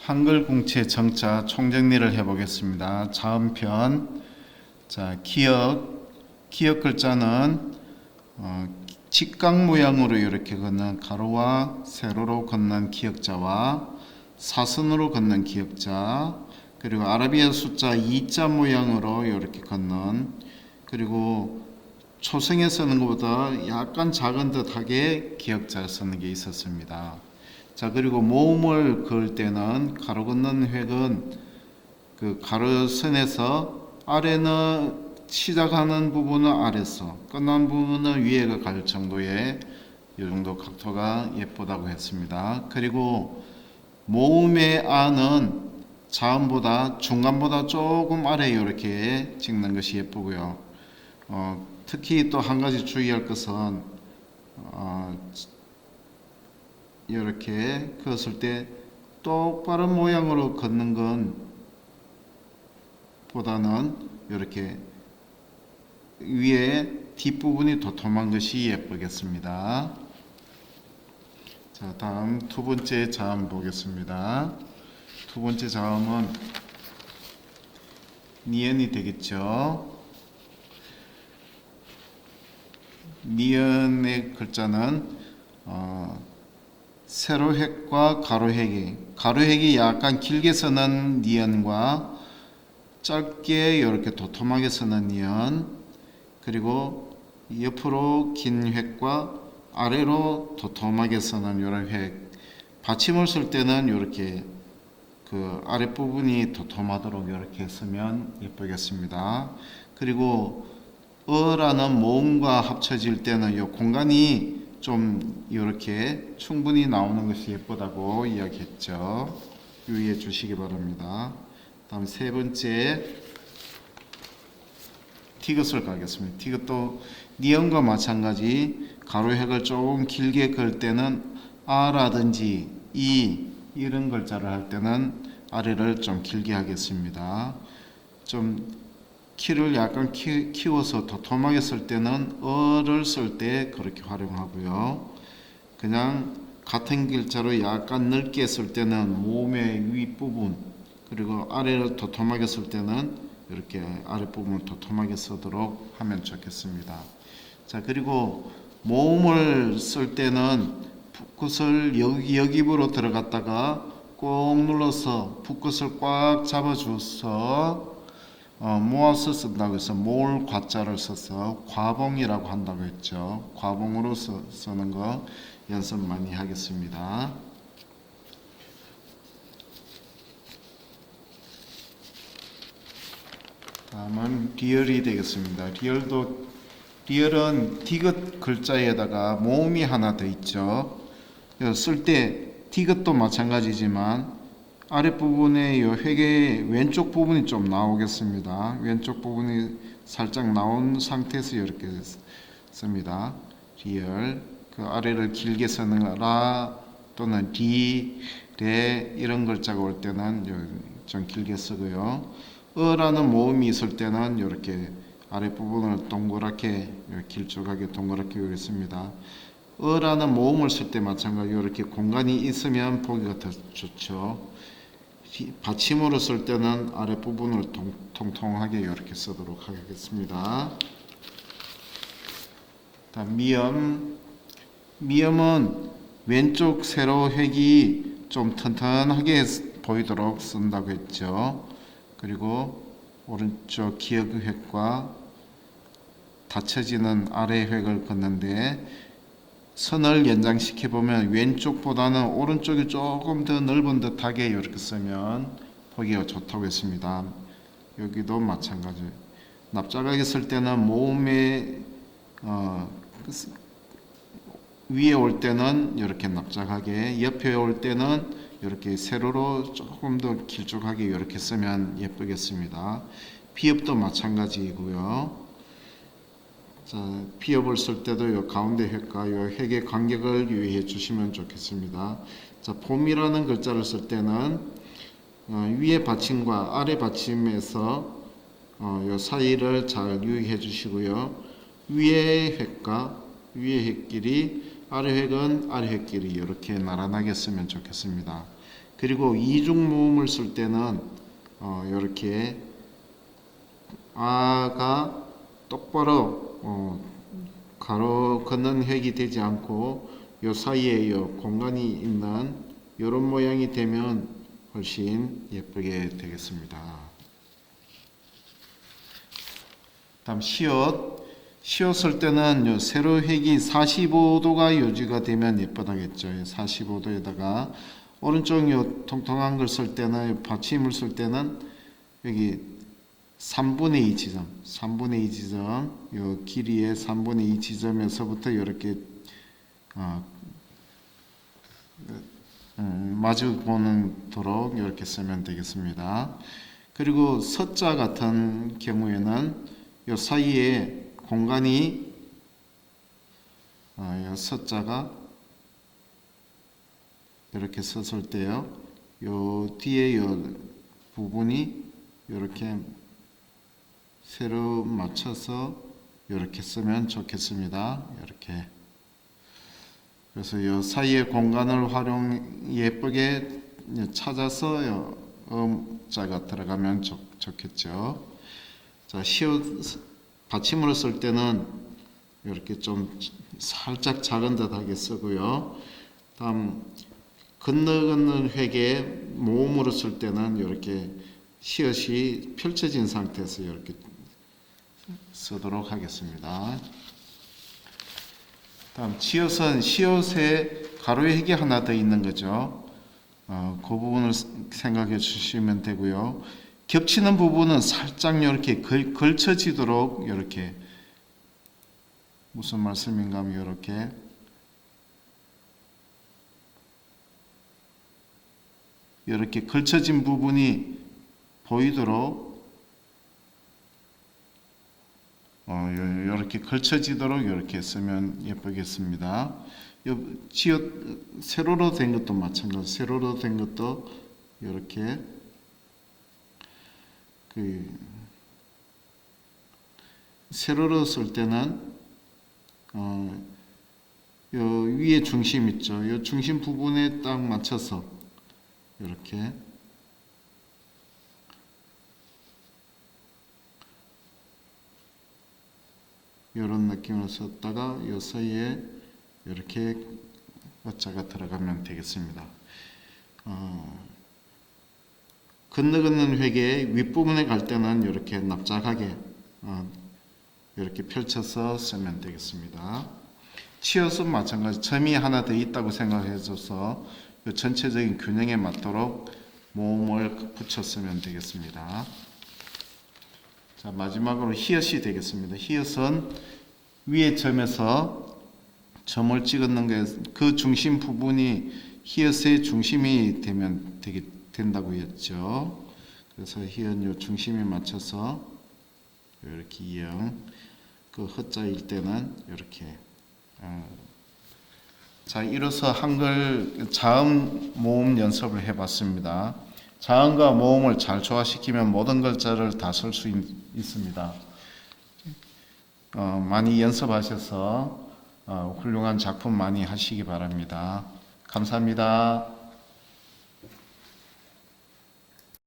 한글 공채 정자 총정리를 해보겠습니다. 자음편. 자, 기역 글자는 직각 모양으로 이렇게 걷는 가로와 세로로 걷는 기역자와 사선으로 걷는 기역자, 그리고 아라비아 숫자 2자 모양으로 이렇게 걷는, 그리고 초성에 쓰는 것보다 약간 작은 듯하게 기역자를 쓰는 게 있었습니다. 자, 그리고 모음을 그을 때는 가로 걷는 획은 그 가로선에서 아래는 시작하는 부분은 아래서 끝난 부분은 위에가 갈 정도의 이 정도 각도가 예쁘다고 했습니다. 그리고 모음의 아는 자음보다 중간보다 조금 아래 이렇게 찍는 것이 예쁘고요. 특히 또 한 가지 주의할 것은 이렇게 걷을 때 똑바른 모양으로 걷는 건 보다는 이렇게 위에 뒷부분이 도톰한 것이 예쁘겠습니다. 자, 다음 두 번째 자음 보겠습니다. 두 번째 자음은 니은이 되겠죠. 니은의 글자는 세로획과 가로획이 약간 길게 쓰는 니은과 짧게 이렇게 도톰하게 쓰는 니은, 그리고 옆으로 긴 획과 아래로 도톰하게 쓰는 이런 획, 받침을 쓸 때는 이렇게 그 아랫부분이 도톰하도록 이렇게 쓰면 예쁘겠습니다. 그리고 어라는 모음과 합쳐질 때는 이 공간이 좀 이렇게 충분히 나오는 것이 예쁘다고 이야기했죠. 유의해 주시기 바랍니다. 다음 세 번째 디귿을 가겠습니다. 디귿도 니은과 마찬가지 가로획을 조금 길게 그을 때는 아라든지 이런 글자를 할 때는 아래를 좀 길게 하겠습니다. 좀 키를 약간 키워서 도톰하게 쓸 때는 어를 쓸 때 그렇게 활용하고요. 그냥 같은 글자로 약간 넓게 쓸 때는 모음의 윗부분, 그리고 아래를 도톰하게 쓸 때는 이렇게 아랫부분을 도톰하게 쓰도록 하면 좋겠습니다. 자, 그리고 모음을 쓸 때는 붓끝을 여기입으로 들어갔다가 꼭 눌러서 붓끝을 꽉 잡아줘서 모아서 쓴다고 해서 모을 과자를 써서 과봉이라고 한다고 했죠. 과봉으로 쓰는 거 연습 많이 하겠습니다. 다음은 리얼이 되겠습니다. 리얼은 디귿 글자에다가 모음이 하나 더 있죠. 쓸 때 디귿도 마찬가지지만 아랫부분에 이 획의 왼쪽 부분이 좀 나오겠습니다. 왼쪽 부분이 살짝 나온 상태에서 이렇게 씁니다. 리얼, 그 아래를 길게 쓰는 라 또는 리, 레 이런 글자가 올 때는 좀 길게 쓰고요. 어라는 모음이 있을 때는 이렇게 아랫부분을 동그랗게 길쭉하게 동그랗게 그렸습니다. 어라는 모음을 쓸 때 마찬가지로 이렇게 공간이 있으면 보기가 더 좋죠. 받침으로 쓸 때는 아랫부분을 통통하게 이렇게 쓰도록 하겠습니다. 다음 미음은 왼쪽 세로 획이 좀 튼튼하게 보이도록 쓴다고 했죠. 그리고 오른쪽 기역 획과 닫혀지는 아래 획을 걷는데 선을 연장시켜 보면 왼쪽보다는 오른쪽이 조금 더 넓은 듯하게 이렇게 쓰면 보기가 좋다고 했습니다. 여기도 마찬가지. 납작하게 쓸 때는 모음의 위에 올 때는 이렇게 납작하게, 옆에 올 때는 이렇게 세로로 조금 더 길쭉하게 이렇게 쓰면 예쁘겠습니다. 비읍도 마찬가지이고요. 자, 비읍을 쓸 때도 이 가운데 획과 이 획의 간격을 유의해 주시면 좋겠습니다. 자, 봄이라는 글자를 쓸 때는 위에 받침과 아래 받침에서 이 사이를 잘 유의해 주시고요. 위에 획과 위에 획끼리, 아래 획은 아래 획끼리 이렇게 나란하게 쓰면 좋겠습니다. 그리고 이중 모음을 쓸 때는 이렇게 아가 똑바로 가로 걷는 획이 되지 않고 요 사이에 요 공간이 있는 이런 모양이 되면 훨씬 예쁘게 되겠습니다. 다음 시옷 쓸 때는 요 세로 획이 45도가 유지가 되면 예쁘다겠죠. 45도에다가 오른쪽 요 통통한 걸 쓸 때는 받침을 쓸 때는 여기 3분의 2 지점, 3분의 2 지점, 요 길이의 3분의 2 지점에서부터 이렇게 마주 보는 도록 이렇게 쓰면 되겠습니다. 그리고 서자 같은 경우에는 요 사이에 공간이 요 서자가 이렇게 썼을 때요, 요 뒤에 요 부분이 이렇게 세로 맞춰서 이렇게 쓰면 좋겠습니다. 이렇게. 그래서 이 사이의 공간을 예쁘게 찾아서 자가 들어가면 좋겠죠. 자, 받침으로 쓸 때는 이렇게 좀 살짝 작은 듯하게 쓰고요. 다음 건너걷는 획에 모음으로 쓸 때는 이렇게 시옷이 펼쳐진 상태에서 이렇게 쓰도록 하겠습니다. 다음 시옷은 시옷에 가로의 획이 하나 더 있는 거죠. 그 부분을 생각해 주시면 되고요. 겹치는 부분은 살짝 이렇게 걸쳐지도록 이렇게, 무슨 말씀인가 하면 이렇게 걸쳐진 부분이 보이도록 이렇게 걸쳐지도록 이렇게 쓰면 예쁘겠습니다. 세로로 된 것도 마찬가지. 세로로 된 것도 이렇게 세로로 쓸 때는 요 위에 중심 있죠. 요 중심 부분에 딱 맞춰서 이렇게 이런 느낌으로 썼다가 이 사이에 이렇게 어자가 들어가면 되겠습니다. 건너걷는 획의 윗부분에 갈 때는 이렇게 납작하게 이렇게 펼쳐서 쓰면 되겠습니다. 치옷은 마찬가지. 점이 하나 더 있다고 생각해 줘서 이 전체적인 균형에 맞도록 모음을 붙여 쓰면 되겠습니다. 자, 마지막으로 히읗이 되겠습니다. 히읗은 위에 점에서 점을 찍는 게 그 중심 부분이 히읗의 중심이 된다고 했죠. 그래서 히읗 요 중심에 맞춰서 이렇게 이형, 그 허자일 때는 이렇게. 자, 이로써 한글 자음 모음 연습을 해봤습니다. 자음과 모음을 잘 조화시키면 모든 글자를 다 쓸 수 있습니다. 많이 연습하셔서 훌륭한 작품 많이 하시기 바랍니다. 감사합니다.